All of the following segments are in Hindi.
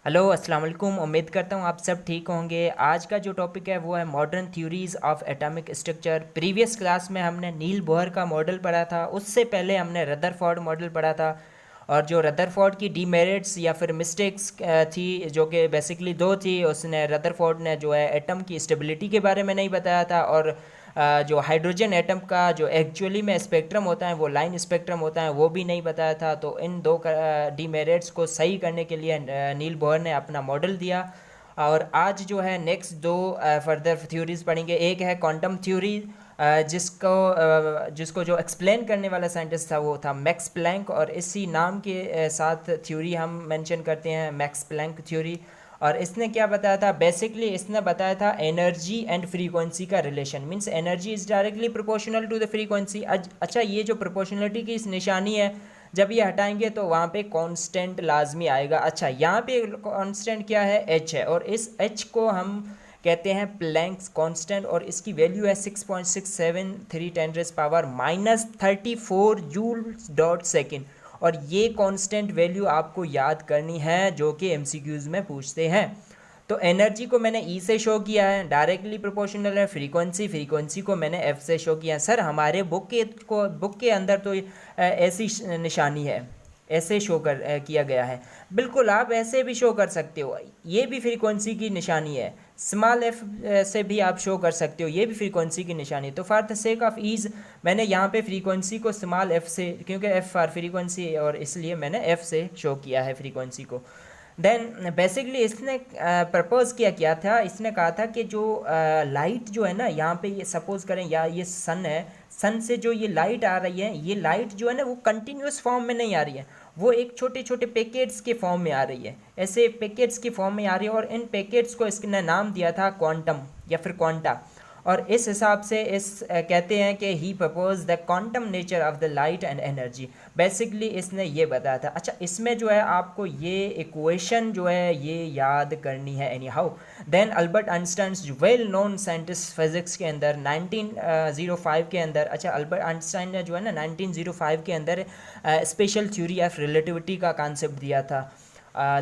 हेलो अस्सलाम वालेकुम। उम्मीद करता हूँ आप सब ठीक होंगे। आज का जो टॉपिक है वो है modern theories of atomic structure. Previous class में हमने नील बोहर का मॉडल पढ़ा था, उससे पहले हमने रदरफोर्ड मॉडल पढ़ा था। और जो रदरफोर्ड की डीमेरिट्स या फिर मिस्टेक्स थी, जो कि बेसिकली दो थी, उसने रदरफोर्ड ने जो है एटम की स्टेबिलिटी के बारे में नहीं बताया था, और जो हाइड्रोजन एटम का जो एक्चुअली में स्पेक्ट्रम होता है वो लाइन स्पेक्ट्रम होता है वो भी नहीं बताया था। तो इन दो डीमेरिट्स को सही करने के लिए नील बोहर ने अपना मॉडल दिया। और आज जो है नेक्स्ट दो फर्दर थ्योरीज पढ़ेंगे। एक है क्वांटम थ्योरी, जिसको जो एक्सप्लेन करने वाला साइंटिस्ट था वो था मैक्स प्लैंक, और इसी नाम के साथ थ्योरी हम मेंशन करते हैं, मैक्स प्लैंक थ्योरी। और इसने क्या बताया था? बेसिकली इसने बताया था एनर्जी एंड फ्रीक्वेंसी का relation, means energy is directly proportional to the frequency. अच्छा, ये जो प्रोपोर्शनलिटी की इस निशानी है, जब ये हटाएंगे तो वहाँ पे कांस्टेंट लाजमी आएगा। अच्छा, यहाँ पे कांस्टेंट क्या है? एच है, और इस एच को हम कहते हैं प्लैंक्स कांस्टेंट, और इसकी वैल्यू है 6.673 10⁻34 जूल्स डॉट सेकेंड। और ये कांस्टेंट वैल्यू आपको याद करनी है, जो कि एमसीक्यूज में पूछते हैं। तो एनर्जी को मैंने ई से शो किया है, डायरेक्टली प्रोपोर्शनल है। फ्रीक्वेंसी को मैंने एफ से शो किया है। सर हमारे बुक के अंदर तो ऐसी निशानी है, ऐसे शो किया गया है। बिल्कुल आप ऐसे भी शो कर सकते हो, ये भी फ्रीक्वेंसी की निशानी है। स्मॉल एफ से भी आप शो कर सकते हो, ये भी फ्रीक्वेंसी की निशानी है। तो for the sake of ease मैंने यहाँ पे फ्रीक्वेंसी को स्मॉल एफ से, क्योंकि एफ फॉर फ्रीक्वेंसी, और इसलिए मैंने एफ से शो किया है फ्रीक्वेंसी को। देन बेसिकली इसने प्रपोज किया क्या था? इसने कहा था कि जो लाइट जो है ना, यहाँ पे ये सपोज करें या ये सन है, सन से जो ये लाइट आ रही है, ये लाइट जो है ना वो कंटिन्यूस फॉर्म में नहीं आ रही है, वो एक छोटे छोटे पैकेट्स के फॉर्म में आ रही है। ऐसे पैकेट्स की फॉर्म में आ रही है, और इन पैकेट्स को इसने नाम दिया था क्वांटम या फिर क्वांटा। और इस हिसाब से कहते हैं कि he propose the quantum nature of the light and energy. Basically इसने ये बताया था। अच्छा, इसमें जो है आपको ये इक्वेशन जो है ये याद करनी है anyhow. Then Albert Einstein, well known scientist physics के अंदर 1905 के अंदर, अच्छा अल्बर्ट आइंस्टाइन ने जो है ना 1905 के अंदर स्पेशल थ्योरी ऑफ रिलेटिविटी का कॉन्सेप्ट दिया था।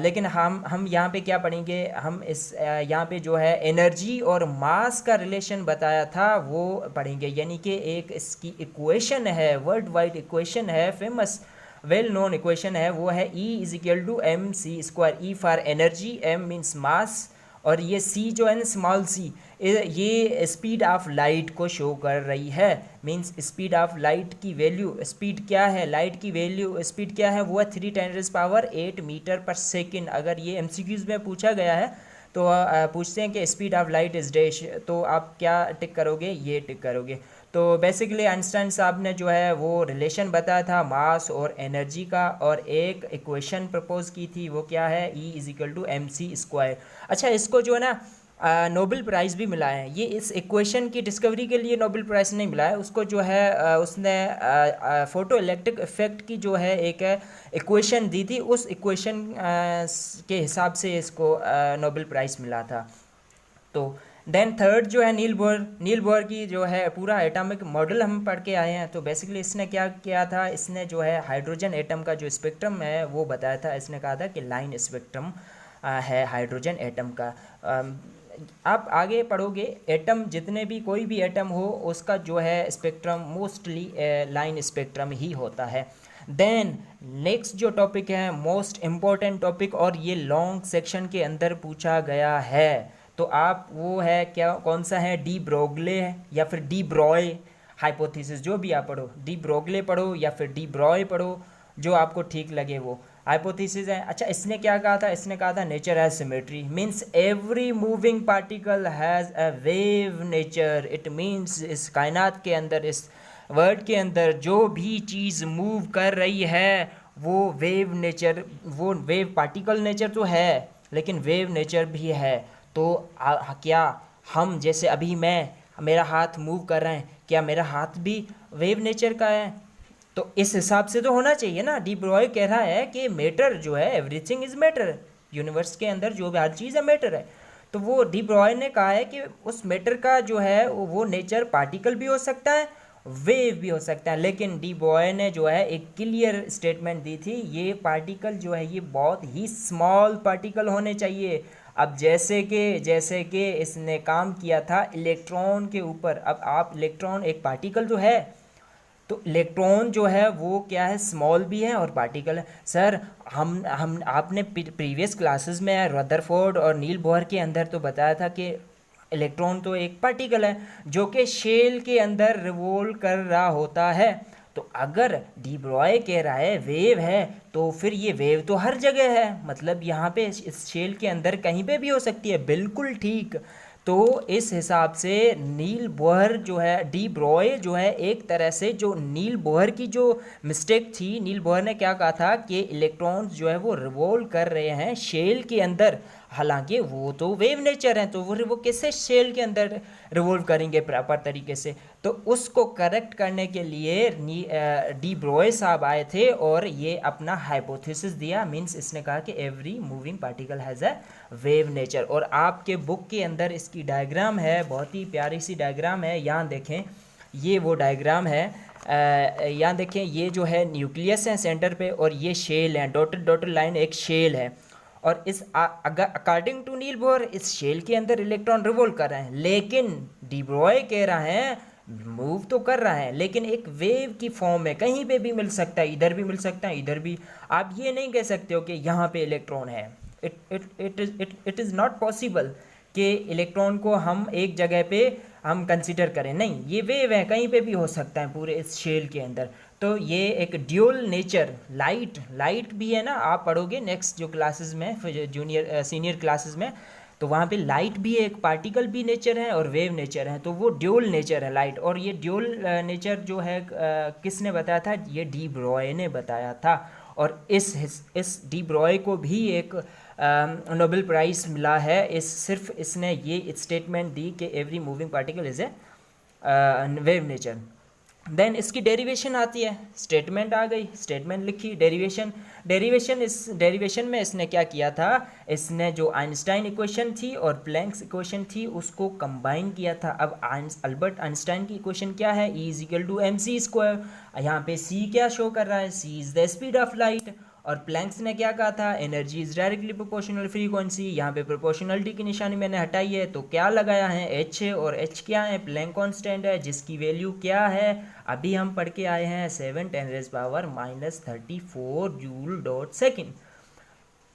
लेकिन हम यहाँ पे क्या पढ़ेंगे? हम इस यहाँ पे जो है एनर्जी और मास का रिलेशन बताया था वो पढ़ेंगे। यानी कि एक इसकी इक्वेशन है, वर्ल्ड वाइड इक्वेशन है, फेमस वेल नोन इक्वेशन है, वो है E is equal to M C square. E for energy, M means mass, और ये सी जो है ना स्मॉल सी, ये स्पीड ऑफ लाइट को शो कर रही है। मींस स्पीड ऑफ लाइट की वैल्यू, स्पीड क्या है, लाइट की वैल्यू स्पीड क्या है, वो है 3 × 10⁸ मीटर पर सेकेंड। अगर ये एमसीक्यूज में पूछा गया है तो पूछते हैं कि speed of light is dash, तो आप क्या टिक करोगे? ये टिक करोगे। तो बेसिकली आइंस्टाइन साहब ने जो है वो रिलेशन बताया था मास और एनर्जी का, और एक इक्वेशन प्रपोज की थी, वो क्या है? E is equal to M C square. अच्छा, इसको जो है ना नोबेल प्राइज़ भी मिला है। ये इस इक्वेशन की डिस्कवरी के लिए नोबेल प्राइज़ नहीं मिला है उसको, जो है उसने फोटो इलेक्ट्रिक इफेक्ट की जो है एक इक्वेशन दी थी, उस इक्वेशन के हिसाब से इसको नोबेल प्राइज़ मिला था। तो देन थर्ड जो है नील बोर की जो है पूरा एटॉमिक मॉडल हम पढ़ के आए हैं। तो बेसिकली इसने क्या किया था? इसने जो है हाइड्रोजन एटम का जो स्पेक्ट्रम है वो बताया था। इसने कहा था कि लाइन स्पेक्ट्रम है हाइड्रोजन एटम का। आप आगे पढ़ोगे, एटम जितने भी कोई भी एटम हो उसका जो है स्पेक्ट्रम मोस्टली लाइन स्पेक्ट्रम ही होता है। देन नेक्स्ट जो टॉपिक है मोस्ट इम्पॉर्टेंट टॉपिक, और ये लॉन्ग सेक्शन के अंदर पूछा गया है, तो आप वो है क्या, कौन सा है? डी ब्रोगले या फिर डी ब्रॉय हाइपोथेसिस, जो भी आप पढ़ो, डी ब्रोगले पढ़ो या फिर डी ब्रॉय पढ़ो, जो आपको ठीक लगे वो हाइपोथेसिस है। अच्छा, इसने क्या कहा था? इसने कहा था nature has symmetry, means every moving particle has a wave nature. It means इस कायनात के अंदर, इस वर्ल्ड के अंदर जो भी चीज़ मूव कर रही है वो वेव नेचर, वो वेव पार्टिकल नेचर तो है लेकिन वेव नेचर भी है। तो क्या हम जैसे अभी मेरा हाथ मूव कर रहे हैं, क्या मेरा हाथ भी वेव नेचर का है? तो इस हिसाब से तो होना चाहिए ना। डी ब्रॉय कह रहा है कि मैटर जो है, एवरीथिंग इज मैटर, यूनिवर्स के अंदर जो भी हर चीज़ है मैटर है। तो वो डी ब्रॉय ने कहा है कि उस मैटर का जो है वो नेचर पार्टिकल भी हो सकता है वेव भी हो सकता है। लेकिन डी ब्रॉय ने जो है एक क्लियर स्टेटमेंट दी थी, ये पार्टिकल जो है ये बहुत ही स्मॉल पार्टिकल होने चाहिए। अब जैसे कि इसने काम किया था इलेक्ट्रॉन के ऊपर। अब आप इलेक्ट्रॉन एक पार्टिकल जो है, तो इलेक्ट्रॉन जो है वो क्या है, स्मॉल भी है और पार्टिकल है। सर हम आपने प्रीवियस क्लासेस में रदरफोर्ड और नील बोहर के अंदर तो बताया था कि इलेक्ट्रॉन तो एक पार्टिकल है जो कि शेल के अंदर रिवॉल्व कर रहा होता है। तो अगर डी ब्रॉय कह रहा है वेव है, तो फिर ये वेव तो हर जगह है, मतलब यहाँ पे इस शेल के अंदर कहीं पे भी हो सकती है। बिल्कुल ठीक। तो इस हिसाब से नील बोहर जो है, डी ब्रॉय जो है एक तरह से जो नील बोहर की जो मिस्टेक थी, नील बोहर ने क्या कहा था कि इलेक्ट्रॉन्स जो है वो रिवॉल्व कर रहे हैं शेल के अंदर, हालांकि वो तो वेव नेचर है, तो वो कैसे शेल के अंदर रिवॉल्व करेंगे प्रॉपर तरीके से। तो उसको करेक्ट करने के लिए डी ब्रॉय साहब आए थे और ये अपना हाइपोथेसिस दिया। मींस इसने कहा कि every moving particle has a wave nature. और आपके बुक के अंदर इसकी डायग्राम है, बहुत ही प्यारी सी डायग्राम है। यहाँ देखें, ये वो डायग्राम है। यहाँ देखें, ये जो है न्यूक्लियस है सेंटर पे, और ये शेल है, डॉटेड डॉटेड लाइन एक शेल है। और इस अगर अकॉर्डिंग टू नील बोहर इस शेल के अंदर इलेक्ट्रॉन रिवॉल्व कर रहे हैं, लेकिन डी ब्रॉय कह रहा है मूव तो कर रहा है लेकिन एक वेव की फॉर्म में, कहीं पे भी मिल सकता है, इधर भी मिल सकता है, इधर भी। आप ये नहीं कह सकते हो कि यहाँ पे इलेक्ट्रॉन है। इट इज़ नॉट पॉसिबल कि इलेक्ट्रॉन को हम एक जगह पे हम कंसिडर करें। नहीं, ये वेव है, कहीं पे भी हो सकता है पूरे इस शेल के अंदर। तो ये एक ड्यूल नेचर, लाइट भी है ना, आप पढ़ोगे नेक्स्ट जो क्लासेस में, जूनियर सीनियर क्लासेस में, तो वहाँ पे लाइट भी एक पार्टिकल भी नेचर है और वेव नेचर है। तो वो ड्यूल नेचर है लाइट। और ये ड्यूल नेचर जो है किसने बताया था, ये डी ब्रॉय ने बताया था। और इस डी ब्रॉय को भी एक नोबेल प्राइज़ मिला है। सिर्फ इसने ये स्टेटमेंट दी कि every moving particle is a wave nature. Then इसकी डेरिवेशन आती है, स्टेटमेंट आ गई, स्टेटमेंट लिखी, डेरिवेशन में इसने क्या किया था, इसने जो आइंस्टाइन इक्वेशन थी और प्लैंक्स इक्वेशन थी उसको कंबाइन किया था। अब अल्बर्ट आइंस्टाइन की इक्वेशन क्या है, E is equal to M C square. यहाँ पे C क्या शो कर रहा है, C is the speed of light. और प्लैंक्स ने क्या कहा था, energy is directly proportional frequency. यहाँ पे प्रोपोर्शनलिटी की निशानी मैंने हटाई है, तो क्या लगाया है, H है। और H क्या है, प्लैंक कांस्टेंट है, जिसकी वैल्यू क्या है, अभी हम पढ़ के आए हैं 7 × 10⁻⁻34 जूल डॉट सेकेंड।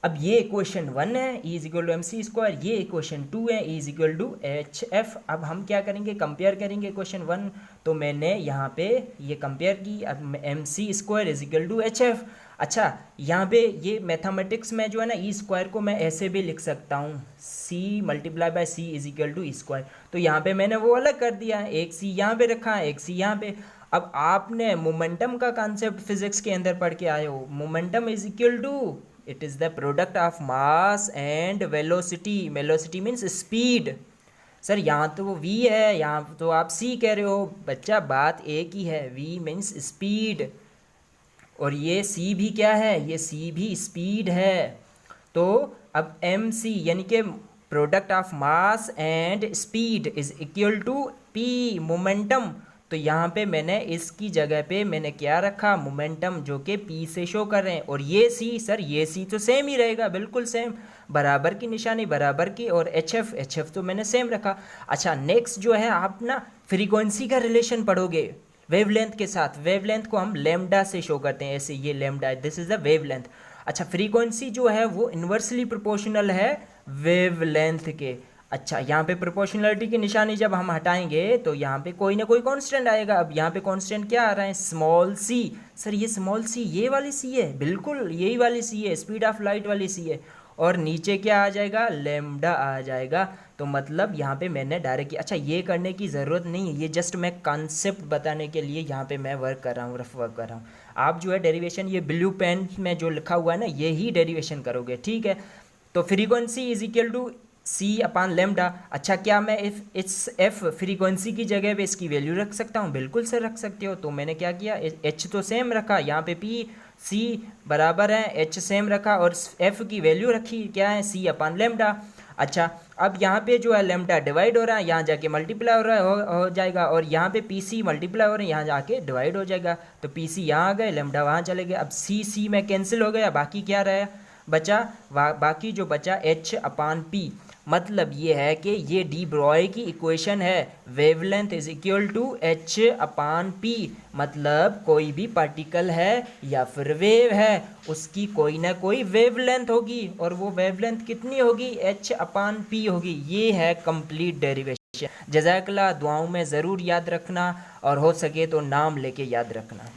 अब ये इक्वेशन 1 है, E is equal to M C square. ये इक्वेशन 2 है, E is equal to H F. अब हम क्या करेंगे, कंपेयर करेंगे इक्वेशन 1। तो मैंने यहाँ पे ये कंपेयर की। अब M C square is equal to H F. अच्छा, यहाँ पे ये मैथमेटिक्स में जो है ना, ई स्क्वायर को मैं ऐसे भी लिख सकता हूँ, C multiply by C is equal to E square. तो यहाँ पे मैंने वो अलग कर दिया, एक C यहाँ पे रखा है, एक C यहाँ पे। अब आपने मोमेंटम का कॉन्सेप्ट फिजिक्स के अंदर पढ़ के आए हो। Momentum is equal to, it is the product of mass and velocity. Velocity means speed. Sir यहाँ तो v है, यहाँ तो आप c कह रहे हो। बच्चा बात एक ही है, v मीन्स स्पीड, और ये c भी क्या है, ये c भी स्पीड है। तो अब mc यानी कि product of mass and speed is equal to p momentum. तो यहाँ पे मैंने इसकी जगह पे मैंने क्या रखा, मोमेंटम, जो कि p से शो कर रहे हैं। और ये c, सर ये c तो सेम ही रहेगा, बिल्कुल सेम, बराबर की निशानी बराबर की। और hf तो मैंने सेम रखा। अच्छा, नेक्स्ट जो है आप ना फ्रीक्वेंसी का रिलेशन पढ़ोगे वेवलेंथ के साथ। वेवलेंथ को हम लैम्डा से शो करते हैं, ऐसे ये lambda, this is the wavelength. अच्छा, फ्रीक्वेंसी जो है वो इन्वर्सली प्रोपोर्शनल है वेवलेंथ के। अच्छा, यहाँ पे प्रोपोर्शनलिटी की निशानी जब हम हटाएंगे तो यहाँ पे कोई ना कोई कांस्टेंट आएगा। अब यहाँ पे कांस्टेंट क्या आ रहा है, स्मॉल c। सर ये स्मॉल c ये वाली c है, बिल्कुल यही वाली c है, स्पीड ऑफ लाइट वाली c है। और नीचे क्या आ जाएगा, लैम्डा आ जाएगा। तो मतलब यहाँ पे मैंने डायरेक्ट, अच्छा ये करने की ज़रूरत नहीं है, ये जस्ट मैं कॉन्सेप्ट बताने के लिए यहाँ पे मैं वर्क कर रहा हूँ, रफ वर्क कर रहा हूँ। आप जो है डेरिवेशन ये ब्लू पेन में जो लिखा हुआ है ना, ये ही डेरिवेशन करोगे, ठीक है। तो frequency is equal to C upon lambda. अच्छा, क्या मैं इस f फ्रीक्वेंसी की जगह पे इसकी वैल्यू रख सकता हूँ, बिल्कुल सर रख सकते हो। तो मैंने क्या किया, h तो सेम रखा, यहाँ पे p C बराबर है, h सेम रखा, और f की वैल्यू रखी क्या है, C अपान लेमडा। अच्छा, अब यहाँ पे जो है लेमडा डिवाइड हो रहा है, यहाँ जाके मल्टीप्लाई हो रहा है, हो जाएगा, और यहाँ पे पी सी मल्टीप्लाई हो रहे हैं, यहाँ जाके डिवाइड हो जाएगा। तो पी सी यहाँ आ गए, लेमडा वहाँ चले गए। अब सी सी में कैंसिल हो गया, बाकी क्या रहा बचा, बाकी जो बचा एच अपान पी। मतलब ये है कि ये डी ब्रॉय की इक्वेशन है, wavelength is equal to H upon P. मतलब कोई भी पार्टिकल है या फिर वेव है, उसकी कोई ना कोई वेवलेंथ होगी, और वो वेवलेंथ कितनी होगी, एच अपान पी होगी। ये है कंप्लीट डेरिवेशन। जज़ाकल्लाह, दुआओं में ज़रूर याद रखना, और हो सके तो नाम लेके याद रखना।